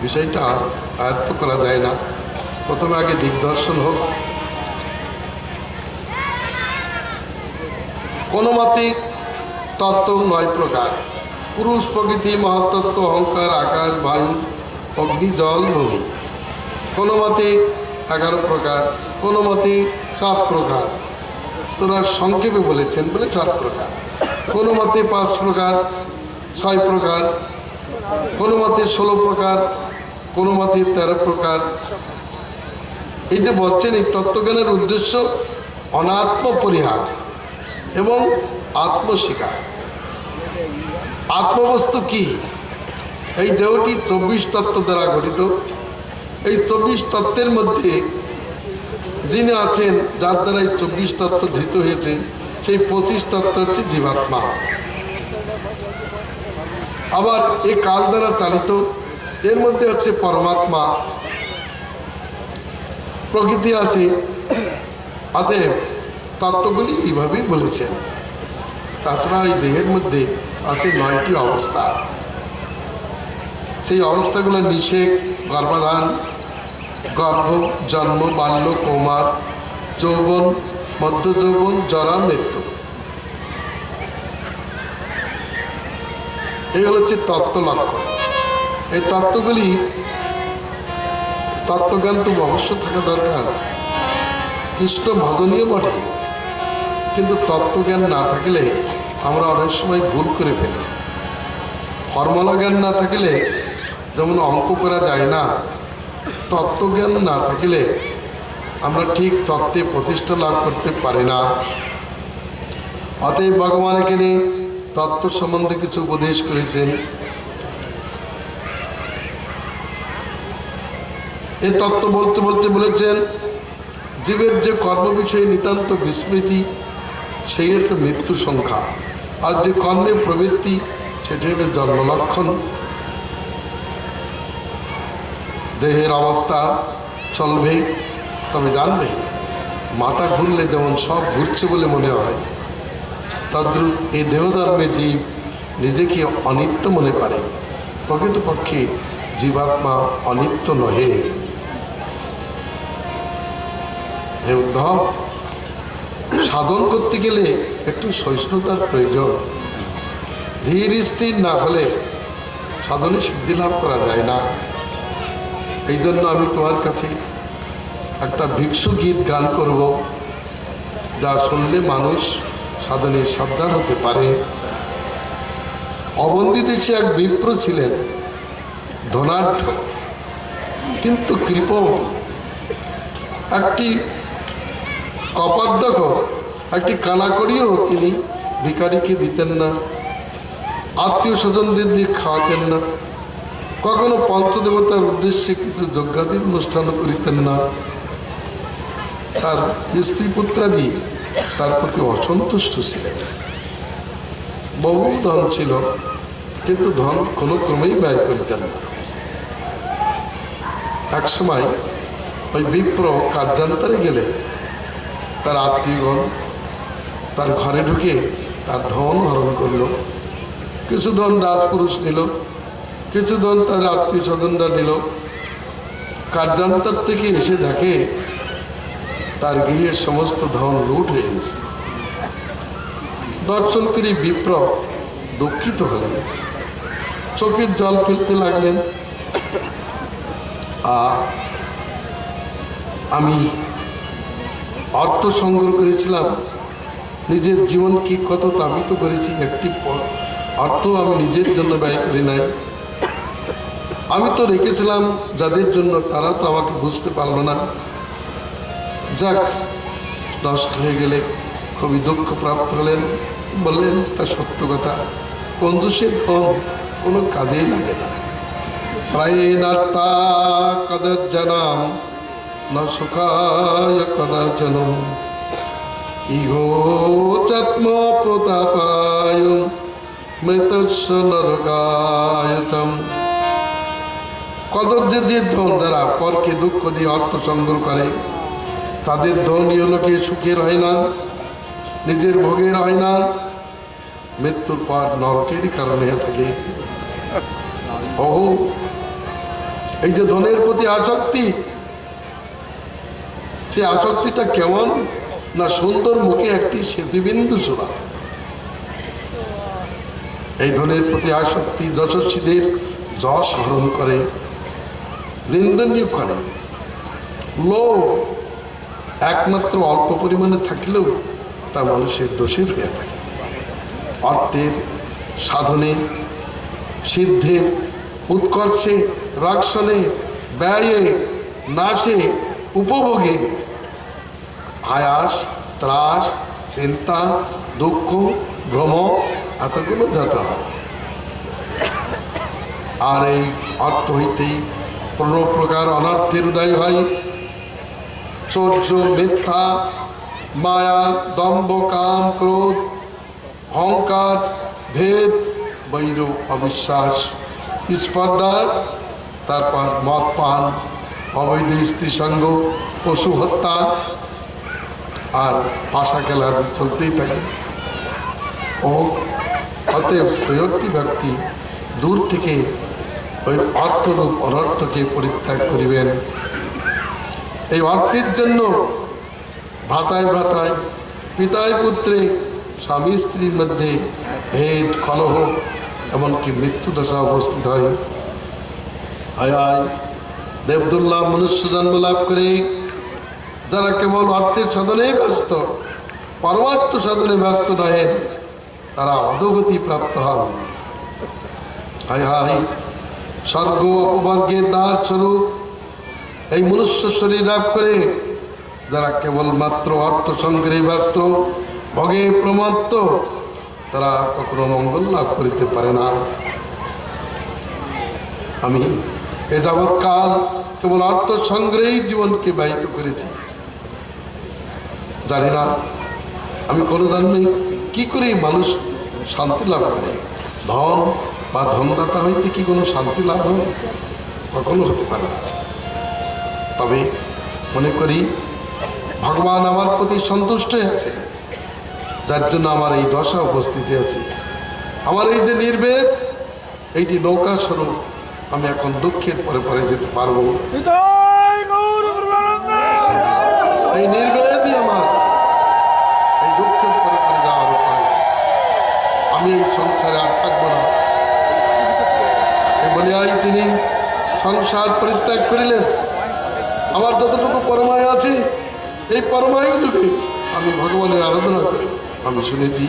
বিষয়টা আয়ত্ত করা যায় না, প্রথমে আগে দিগদর্শন হোক। কোন মতে তত্ত্ব 9 প্রকার: পুরুষ, প্রকৃতি, মহাতত্ত্ব, অহংকার, আকাশ, বায়ু, অগ্নি, জল, ভূমি। কোন মতে 11 প্রকার, কোন মতে 4 প্রকার। তোরা সংক্ষেপে বলেছেন বলে 4 প্রকার। কোন মতে 5 প্রকার, 6 প্রকার, কোন মতে 16 প্রকার, কোন মতে 13 প্রকার। এই যে বলছেন, এই তত্ত্বজ্ঞানের উদ্দেশ্য অনাত্ম পরিহার এবং আত্মস্বীকার। আত্মবস্তু কি? এই দেহটি 24 তত্ত্ব দ্বারা গঠিত। এই 24 তত্ত্বের মধ্যে যিনি আছেন, যার দ্বারা এই 24 তত্ত্ব ধৃত হয়েছে, সেই 25 তত্ত্ব হচ্ছে জীবাত্মা। আবার এই কাল দ্বারা চালিত, এর মধ্যে হচ্ছে পরমাত্মা, প্রকৃতি আছে। অতএব তত্ত্বগুলি এইভাবেই বলেছেন। তাছাড়া এই দেহের মধ্যে আছে 9টি অবস্থা। সেই অবস্থাগুলো নিষেক, গর্ভাধান, গর্ভ, জন্ম, বাল্য, কৌমার, যৌবন, মধ্য যৌবন, জরা, মৃত্যু। এগুলো হচ্ছে তত্ত্ব লক্ষণ। এই তত্ত্বগুলি, তত্ত্বজ্ঞান তো অবশ্য থাকা দরকার, কৃষ্ণ ভজনীয় বটে, কিন্তু তত্ত্বজ্ঞান না থাকলে আমরা অনেক সময় ভুল করে ফেলি। ফর্মুলা জ্ঞান না থাকলে যেমন অঙ্ক করা যায় না, তত্ত্বজ্ঞান না থাকলে আমরা ঠিক তত্ত্বে প্রতিষ্ঠা লাভ করতে পারি না। অতএব ভগবান এখানে তত্ত্ব সম্বন্ধে কিছু উপদেশ করেছেন। এই তত্ত্ব বলতে বলতে বলেছেন, জীবের যে কর্ম বিষয়ে নিতান্ত বিস্মৃতি, সেই একটা মৃত্যু সংখ্যা। আর যে কর্মে প্রবৃত্তি, সেটি হলো জন্ম লক্ষণ। দেহের অবস্থা চলবে, তবে জানবে মাথা ঘুরলে যেমন সব ঘুরছে বলে মনে হয়, তদ্রূপ এই দেহধর্মে জীব নিজেকে অনিত্য মনে করে। প্রকৃতপক্ষে জীবাত্মা অনিত্য নহে। হে উদ্ধব, সাধন করতে গেলে একটু সহিষ্ণুতার প্রয়োজন। ধীর স্থির না হলে সাধনে সিদ্ধি লাভ করা যায় না। এই জন্য আমি তোমার কাছে একটা ভিক্ষু গীত গান করব, যা শুনলে মানুষ সাধনে সাবধান হতে পারে। অবন্ধী দেশে এক বিপ্র ছিলেন, ধনাঢ্য কিন্তু কৃপণ। একটি কপাধ্যক্ষ, একটি কানাকড়িও তিনি ভিখারিকে দিতেন না, আত্মীয় স্বজনদের দিয়ে খাওয়াতেন না, কখনো পঞ্চদেবতার উদ্দেশ্যে কিছু যজ্ঞাদি অনুষ্ঠানও করিতেন না। তার স্ত্রী পুত্রাদি তার প্রতি অসন্তুষ্ট ছিলেন। বহু ধন ছিল, কিন্তু ধন কোনো ক্রমেই ব্যয় করিতেন না। এক সময় ওই বিপ্র কার্যান্তরে গেলে তার আত্মীয়গণ তার ঘরে ঢুকে তার ধন হরণ করল। কিছু ধন রাজপুরুষ নিল, কিছু ধন তার আত্মীয় স্বজনরা নিল। কার্যান্তর থেকে এসে দেখে তার গৃহের সমস্ত ধন লুট হয়ে গেছে। দর্শন করে বিপ্র দুঃখিত হলেন, চোখের জল ফেলতে লাগলেন। আমি অর্থ সংগ্রহ করেছিলাম, নিজের জীবন কি কত তাবিত করেছি, একটি অর্থ আমি নিজের জন্য ব্যয় করি নাই। আমি তো রেখেছিলাম যাদের জন্য, তারা তো আমাকে বুঝতে পারলো না। যাক, নষ্ট হয়ে গেলে খুবই দুঃখ প্রাপ্ত হলেন। বললেন, তা সত্য কথা, কঞ্জুসের ধন কোনো কাজেই লাগে না। প্রায় নার্তা কদর জানাম ন সুখায় কদাচন ইহো চাত্ম প্রতাপায় মৃতস্য নরকায়তম। কদর্যের ধন দ্বারা পরকে দুঃখ দিয়ে অর্থ সংগ্রহ করে, তাদের ধন ইহলোকে সুখের হয় না, নিজের ভোগের হয় না, মৃত্যুর পর নরকেরই কারণে হয়ে থাকে। ও এই যে ধনের প্রতি আসক্তি, সে আসক্তিটা কেমন না সুন্দর মুখে একটি স্মৃতিবিন্দু শোনা। এই ধনের প্রতি আসক্তি যশস্বীদের যশ হরণ করে, নিন্দনীয় করে। লোভ একমাত্র অল্প পরিমাণে থাকলেও তা মানুষের দোষের হয়ে থাকে। অর্থের সাধনে, সিদ্ধে, উৎকর্ষে, রক্ষণে, ব্যয়ে, নাশে, উপভোগে আয়াস, ত্রাস, চিন্তা, দুঃখ, ভ্রম এতগুলো যাতে হয়। আর এই অর্থ হইতেই কোনো প্রকার অনর্থের উদয় হয়। চৌর্য, মিথ্যা, মায়া, দম্ভ, কাম, ক্রোধ, অহংকার, ভেদ, বৈর, অবিশ্বাস, স্পর্ধা, তারপর মদ পান, অবৈধ স্ত্রী সঙ্গ, পশু হত্যা আর পাশা খেলা চলতেই থাকে। ও অতএব শ্রেয়র্থী ব্যক্তি দূর থেকে ওই অর্থরূপ অনর্থকে পরিত্যাগ করিবেন। এই অর্থের জন্য ভ্রাতায় ভ্রাতায়, পিতায় পুত্রে, স্বামী স্ত্রীর মধ্যে ভেদ, কলহ, এমনকি মৃত্যুদশা উপস্থিত হয়। হায় হায়, দেবদুল্লাহ মনুষ্য জন্ম লাভ করে যারা কেবল অর্থের সাধনেই ব্যস্ত, পরমার্থ সাধনে ব্যস্ত নহেন, তারা অধোগতি প্রাপ্ত হন। হায় হায়, স্বর্গ অপবর্গের দ্বার স্বরূপ এই মনুষ্য শরীর লাভ করে যারা কেবলমাত্র অর্থ সংগ্রহে ব্যস্ত, ভোগে প্রমত্ত, তারা কখনো মঙ্গল লাভ করিতে পারে না। আমি এ যাবৎকাল কেবল অর্থ সংগ্রহেই জীবনকে ব্যয়িত করেছি। জানি না আমি কোনো জন্মে কি করে মানুষ শান্তি লাভ করে। ধন বা ধনদাতা হইতে কি কোনো শান্তি লাভ হয়? কখনো হতে পারে না। তবে মনে করি ভগবান আমার প্রতি সন্তুষ্ট আছে, যার জন্য আমার এই দশা উপস্থিতি আছে। আমার এই যে নির্ভেদ, এইটি নৌকা স্বরূপ আমি এখন দুঃখের পরে পরে যেতে পারবো। এই নির্ভেদই আমার এই দুঃখের পরে পরে যাওয়ার উপায়। আমি এই সংসারে আর থাকবো না। এই বলিয়াই তিনি সংসার পরিত্যাগ করিলেন। আমার যতটুকু পরমায় আছে, এই পরমায়ু যুগে আমি ভগবানের আরাধনা করি। আমি শুনেছি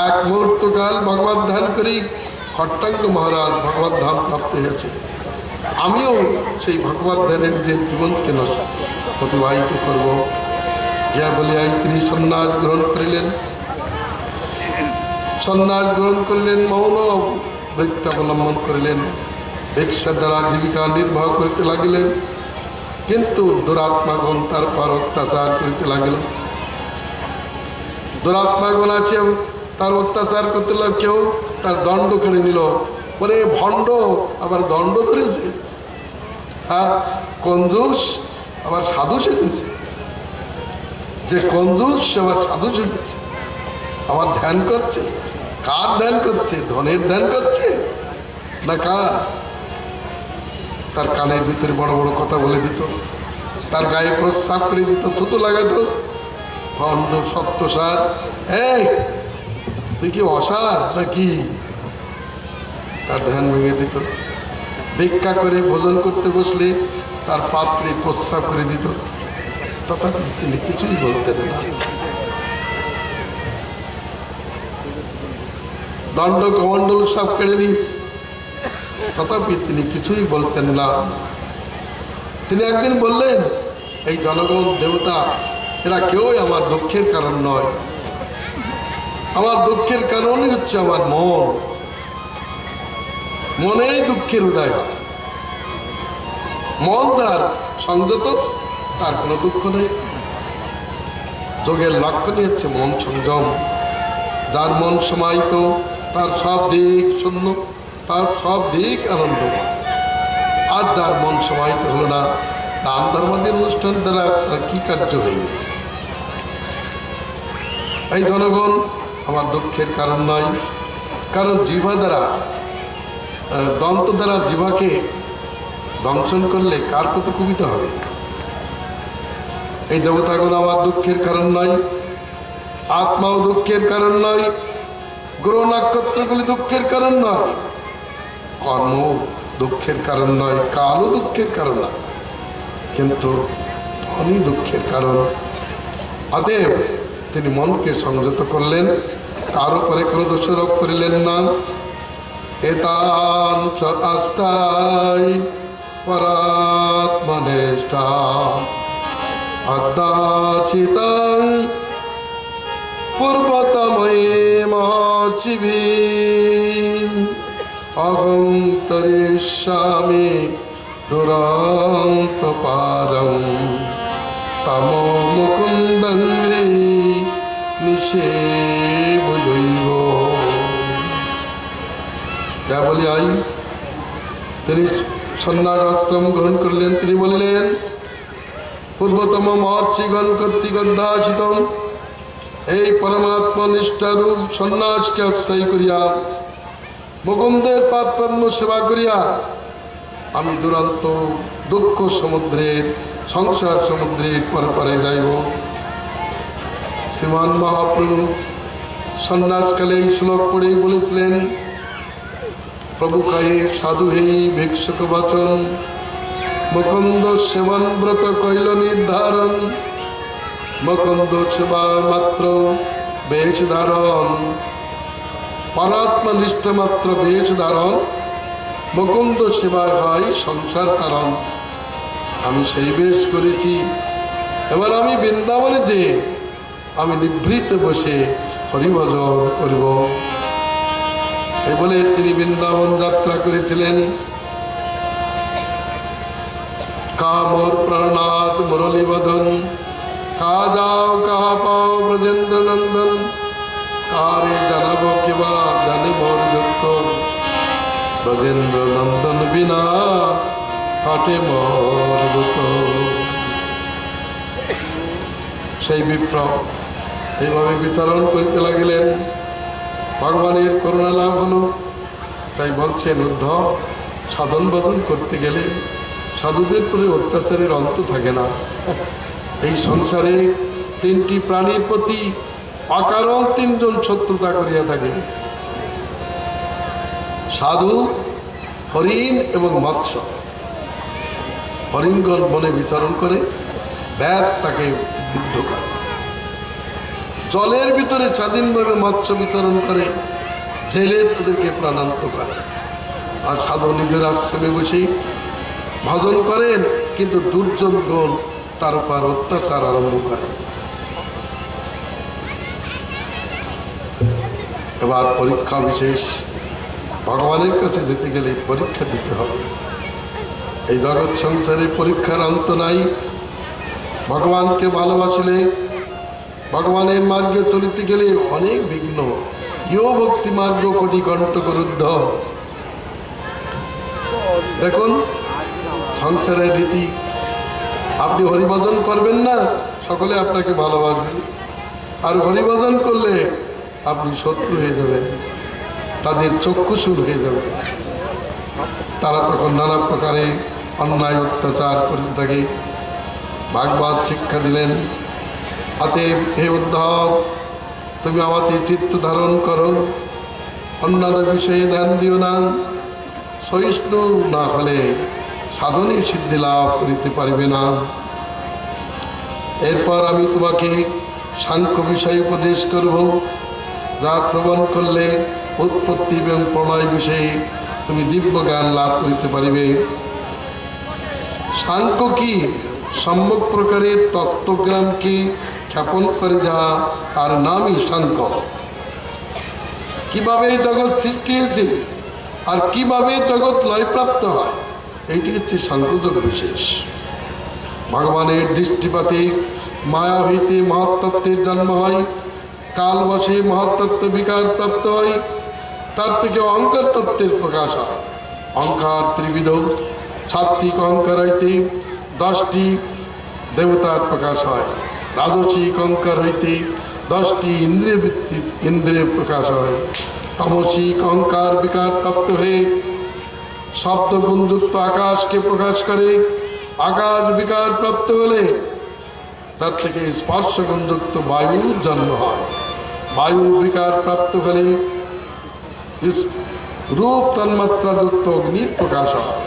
এক মুহূর্তকাল ভগবত ধ্যান করি খট্টাঙ্গ মহারাজ ভগবত ধাম প্রাপ্ত হয়েছে। আমিও সেই ভগবত ধ্যানে নিজের জীবনকে অতিবাহিত করব। ইয়া বলিয়াই তিনি সন্ন্যাস গ্রহণ করিলেন। সন্ন্যাস গ্রহণ করলেন, মৌন বৃত্তি অবলম্বন করিলেন, ভিক্ষার দ্বারা জীবিকা নির্বাহ করিতে লাগিলেন। কিন্তু দুরাত্মাগণ তার পর অত্যাচার করিতে লাগিল। দুরাত্মাগণ আছে, তার অত্যাচার করতে লাগল। কেউ তার দণ্ড করে নিল, পরে ভণ্ড আবার দণ্ড ধরেছে। হ্যাঁ, কঞ্জুস আবার সাধু সেজেছে। যে কঞ্জুস সে আবার সাধু সেজেছে, আবার ধ্যান করছে। কার ধ্যান করছে? ধনের ধ্যান করছে না কার? তার কানের ভিতরে বড় বড় কথা বলে দিত, তার গায়ে প্রস্রাব করে দিত, থুতু লাগাতো। ভণ্ড সত্যসার, এই তুই কি অসার নাকি? তার ধ্যান ভেঙে দিত। ভিক্ষা করে ভোজন করতে বসলে তার পাত্রে প্রস্রাব করে দিত, তথাপি তিনি কিছুই বলতেন না। দণ্ড কমণ্ডল সব কেড়ে নিয়েছে, তথাপি তিনি কিছুই বলতেন না। তিনি একদিন বললেন, এই জনগণ দেবতা এরা কেউই আমার দুঃখের কারণ নয়। আমার দুঃখের কারণই হচ্ছে আমার মন। মনেই দুঃখের উদয় হয়। মন তার সংযত, তার কোনো দুঃখ নেই। যোগের লক্ষণই হচ্ছে মন সংযম। যার মন সমাহিত, তার সব দিক শূন্য, তার সব দিক আনন্দময়। আর যার মন সমাহিত হলো না, দান ধর্মাদির অনুষ্ঠান দ্বারা তার কি কার্য হইবে? এই জনগণ আমার দুঃখের কারণ নয়, কারণ জিহ্বা দ্বারা, দন্ত দ্বারা জিহ্বাকে দংশন করলে কার কত কুপিত হবে? এই দেবতাগণ আমার দুঃখের কারণ নয়, আত্মাও দুঃখের কারণ নয়, গ্রহ নক্ষত্রগুলি দুঃখের কারণ নয়, কর্ম দুঃখের কারণ নয়, কালও দুঃখের কারণ নয়, কিন্তু মনই দুঃখের কারণ। অতএব তিনি মনকে সংযত করলেন, তার উপরে কোনো দোষারোপ করিলেন না। এতান চ আস্তাই পরাত্মনিষ্ঠা আদাচিতাং পূর্বতময়েমাচিভি অহং তরিষ্যামি দুরন্ত পারং তমো মুকুন্দন্দ্রে নিষেব জৈব। যা বলি আই, তিনি সন্ন্যাস আশ্রম গ্রহণ করলেন। তিনি বলিলেন, পূর্বতম মহর্ষিগণ কর্তৃক অধ্যাসিত এই পরমাত্মা নিষ্ঠারূপ সন্ন্যাসকে আশ্রয় করিয়া মুকুন্দের পাদপদ্ম সেবা করিয়া আমি দুরন্ত দুঃখ সমুদ্রের, সংসার সমুদ্রের পরপারে যাইব। শ্রীমান মহাপ্রভু সন্ন্যাসকালে এই শ্লোক পড়েই বলেছিলেন, প্রভু কহে সাধু হেই ভিক্ষুক বচন মুকুন্দ সেবন ব্রত কইল নির্ধারণ মুকুন্দ সেবা মাত্র বেশ ধারণ পরাত্মা নিষ্ঠ মাত্র বেশ ধারণ মুকুন্দ সেবায় হয় সংসার কারণ। আমি সেই বেশ করেছি, এবার আমি বৃন্দাবনে যে আমি নিভৃত বসে হরিভজন করব। এই বলে তিনি বৃন্দাবন যাত্রা করেছিলেন। কা মোর প্রাণনাথ মুরলী বদন, কা যাও কাহা পাও ব্রজেন্দ্র নন্দন, কারে জানাবো কিবা জানে মোর দুঃখ, ব্রজেন্দ্র নন্দন বিনা কাটে মোর দুঃখ। সেই বিপ্র এইভাবে বিচরণ করিতে লাগিলেন। ভগবানের করুণা লাভ হলো। তাই বলছেন, উদ্ধব সাধন ভজন করতে গেলে সাধুদের প্রতি অত্যাচারের অন্ত থাকে না। এই সংসারে তিনটি প্রাণীর প্রতি অকারণ তিনজন শত্রুতা করিয়া থাকে, সাধু, হরিণ এবং মৎস্য। হরিণগণ বনে বিচরণ করে, ব্যাধ তাকে বিদ্ধ করে। জলের ভিতরে স্বাধীনভাবে মৎস্য বিতরণ করে, জেলে তাদেরকে প্রাণান্ত করে। আর সাধু নিজের আশ্রমে বসেই ভজন করেন, কিন্তু দুর্জনগণ তার উপর অত্যাচার আরম্ভ করে। এবার পরীক্ষা বিশেষ, ভগবানের কাছে যেতে গেলে পরীক্ষা দিতে হবে। এই জগৎ সংসারে পরীক্ষার অন্ত নাই। ভগবানকে ভালোবাসলে, ভগবানের মার্গে চলিতে গেলে অনেক বিঘ্ন। ইয় ভক্তি মার্গ কোটি কণ্টক রুদ্ধ। দেখুন সংসারের রীতি, আপনি হরিভজন করবেন না, সকলে আপনাকে ভালোবাসবেন। আর হরিভজন করলে আপনি শত্রু হয়ে যাবেন, তাদের চক্ষুশূল হয়ে যাবে। তারা তখন নানা প্রকারে অন্যায় অত্যাচার করতে থাকে। ভাগবত শিক্ষা দিলেন, অতএব হে উদ্ধব, তুমি আমাকে চিত্ত ধারণ করো, অন্যান্য বিষয়ে ধ্যান দিও না। সহিষ্ণু না হলে সাধনে সিদ্ধি লাভ করিতে পারবে না। এরপর আমি তোমাকে সাংখ্য বিষয় উপদেশ করব, যা শ্রবণ করলে উৎপত্তি এবং প্রণয় বিষয়ে তুমি দিব্য জ্ঞান লাভ করিতে পারিবে। সাংখ্য কি? সম্যক প্রকারের তত্ত্বজ্ঞানকে খ্যাপন করে যা, তার নামই সাংখ্য। কিভাবে জগৎ সৃষ্টি হয়েছে আর কিভাবে জগৎ লয়প্রাপ্ত হয়, এইটি হচ্ছে সাংখ্যযোগ বিশেষ। ভগবানের দৃষ্টিপাতে মায়া হইতে মহত্তত্ত্বের জন্ম হয়, কাল বসে মহত্তত্ত্ব বিকার প্রাপ্ত হয়। তার থেকে অহংকার তত্ত্বের প্রকাশ হয়। অহংকার ত্রিবিধ, সাত্ত্বিক অহংকার হইতে 10টি দেবতার প্রকাশ হয়, রাজসিক অহংকার হইতে 10টি ইন্দ্রিয় প্রকাশ হয়, তামসিক অহংকার বিকার প্রাপ্ত হয়ে শব্দ গুণযুক্ত আকাশকে প্রকাশ করে। আকাশ বিকার প্রাপ্ত হলে তার থেকে স্পর্শ গুণযুক্ত বায়ুর জন্ম হয়। বায়ু বিকার প্রাপ্ত হলে রূপ তন্মাত্রা যুক্ত অগ্নির প্রকাশ হয়।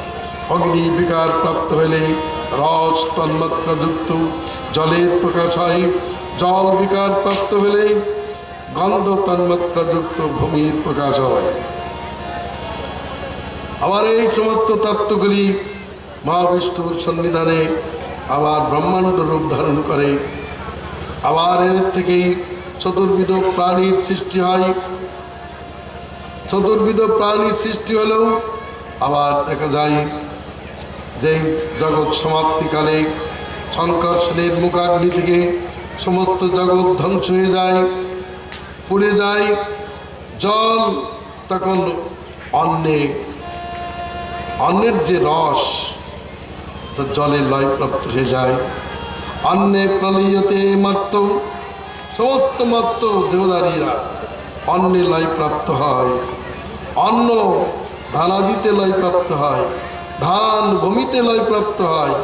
অগ্নি বিকার প্রাপ্ত হলে রস তন্মাত্রা যুক্ত জলের প্রকাশ হয়। জল বিকার প্রাপ্ত হলে গন্ধ তন্মাত্রা যুক্ত ভূমির প্রকাশ হয়। আবার এই সমস্ত তত্ত্বগুলি মহাবিষ্ণুর সন্নিধানে আবার ব্রহ্মাণ্ড রূপ ধারণ করে। আবার এদের থেকেই চতুর্বিধ প্রাণীর সৃষ্টি হয়। চতুর্বিধ প্রাণীর সৃষ্টি হলেও আবার দেখা যায় যে জগৎ সমাপ্তিকালে সংকর্ষণের মুখাগ্নি থেকে সমস্ত জগৎ ধ্বংস হয়ে যায়, পুড়ে যায়। জল তখন অন্নের যে রস তা জলে লয়প্রাপ্ত হয়ে যায়। অন্নে প্রলয়তে মত্ত, সমস্ত মত্ত দেহধারীরা অন্নে লয়প্রাপ্ত হয়। অন্ন ধানাদিতে লয়প্রাপ্ত হয়, ধান ভূমিতে লয়প্রাপ্ত হয়,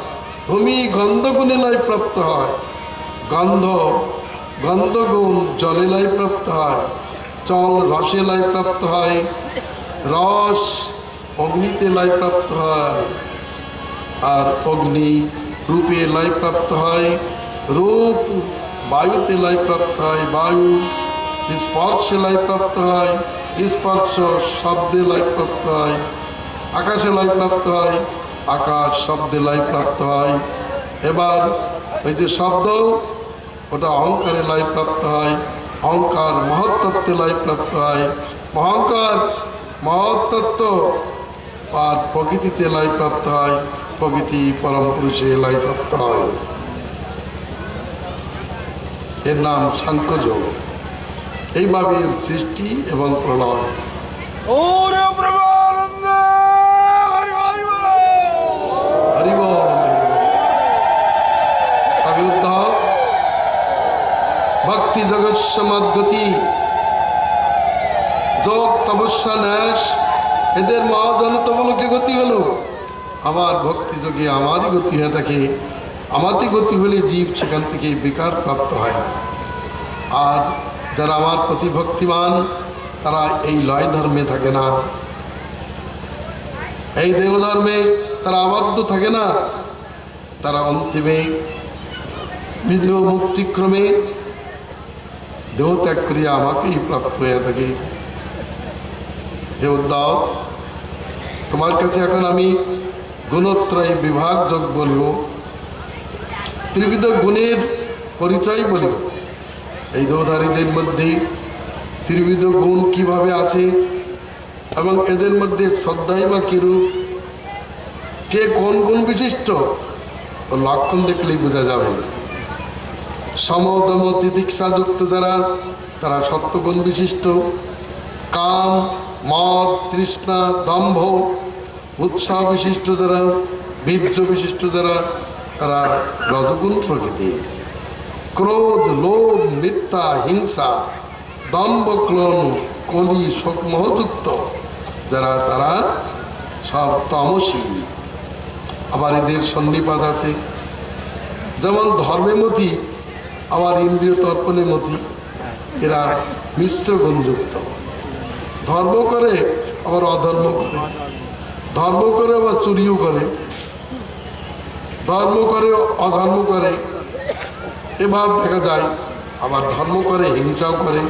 ভূমি গন্ধগুণে লয়প্রাপ্ত হয়, গন্ধগুণ জলে লয়প্রাপ্ত হয়, জল রসে লয়প্রাপ্ত হয়, রস অগ্নিতে লয়প্রাপ্ত হয়, আর অগ্নি রূপে লয়প্রাপ্ত হয়, রূপ বায়ুতে লয়প্রাপ্ত হয়, বায়ু স্পর্শে লয়প্রাপ্ত হয়, স্পর্শ শব্দে লয়প্রাপ্ত হয়, আকাশে লয়প্রাপ্ত হয়, আকাশ শব্দে লয়প্রাপ্ত হয়। এবার ওই যে শব্দ ওটা অহংকারে লয়প্রাপ্ত হয়, অহংকার মহত্তত্ত্বে লয়প্রাপ্ত হয়, অহংকার মহত্তত্ত্ব আর প্রকৃতিতে লয়প্রাপ্ত হয়, প্রকৃতি পরম পুরুষে লয়প্রাপ্ত হয়। এর নাম সাংখ্যযোগ। এইভাবে সৃষ্টি এবং প্রলয়। তবে উদ্ধব ভক্তি জগৎ সমাদ্গতি, যোগ তপস্যা ন্যাস, এদের মহাজনতমলোকে গতি হলো। আমার ভক্তি যোগে আমারই গতি হয়ে থাকে। আমারই গতি হলে জীব সেখান থেকে বিকার প্রাপ্ত হয় না। আর যারা আমার প্রতি ভক্তিমান তারা এই লয় ধর্মে থাকে না, এই দেহ ধর্মে তারা আবদ্ধ থাকে না। তারা অন্তিমে বিদেহ মুক্তিক্রমে দেহ ত্যাগ করিয়া আমাকেই প্রাপ্ত হয়ে থাকে। হে উদ্ধব, তোমার কাছে এখন আমি গুণত্রয় বিভাগ যোগ বলব, ত্রিবিধ গুণের পরিচয় বলব। এই দেহধারীদের মধ্যে ত্রিবিধ গুণ কিভাবে আছে এবং এদের মধ্যে শ্রদ্ধাই বা কিরূপ, কে কোন গুণ বিশিষ্ট, ও লক্ষণ দেখলেই বোঝা যাবে। সমদম তিতিক্ষা যুক্ত যারা, তারা সত্যগুণ বিশিষ্ট। কাম, মদ, তৃষ্ণা, দম্ভ, উৎসাহ বিশিষ্ট যারা, বীর্য বিশিষ্ট যারা, তারা রজগুণ প্রকৃতি। ক্রোধ, লোভ, মিথ্যা, হিংসা, দম্ভ, ক্লোন, কলি, শোক মোহযুক্ত যারা, তারা সব তমসী। আবার এদের সন্নিপাত আছে, যেমন ধর্মে মতি, আবার ইন্দ্রিয় তর্পণে মতি। এরা মিশ্র গুণযুক্ত, ধর্ম করে আবার অধর্ম করে, ধর্ম করে আবার চুরিও করে, ধর্ম করে অধর্ম করে। এভাব দেখা যায়। আবার ধর্ম করে হিংসাও করে।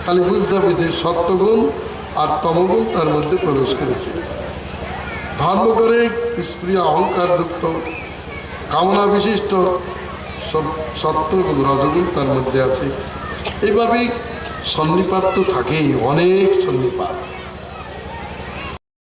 তাহলে বুঝতে হবে যে সত্যগুণ আর তমগুণ তার মধ্যে প্রবেশ করেছে। ধর্ম করে স্প্রিয় অহংকার যুক্ত, কামনা বিশিষ্ট, সব সত্য এবং রজগুণ তার মধ্যে আছে। এইভাবেই সন্নিপাত তো থাকেই, অনেক সন্নিপাত।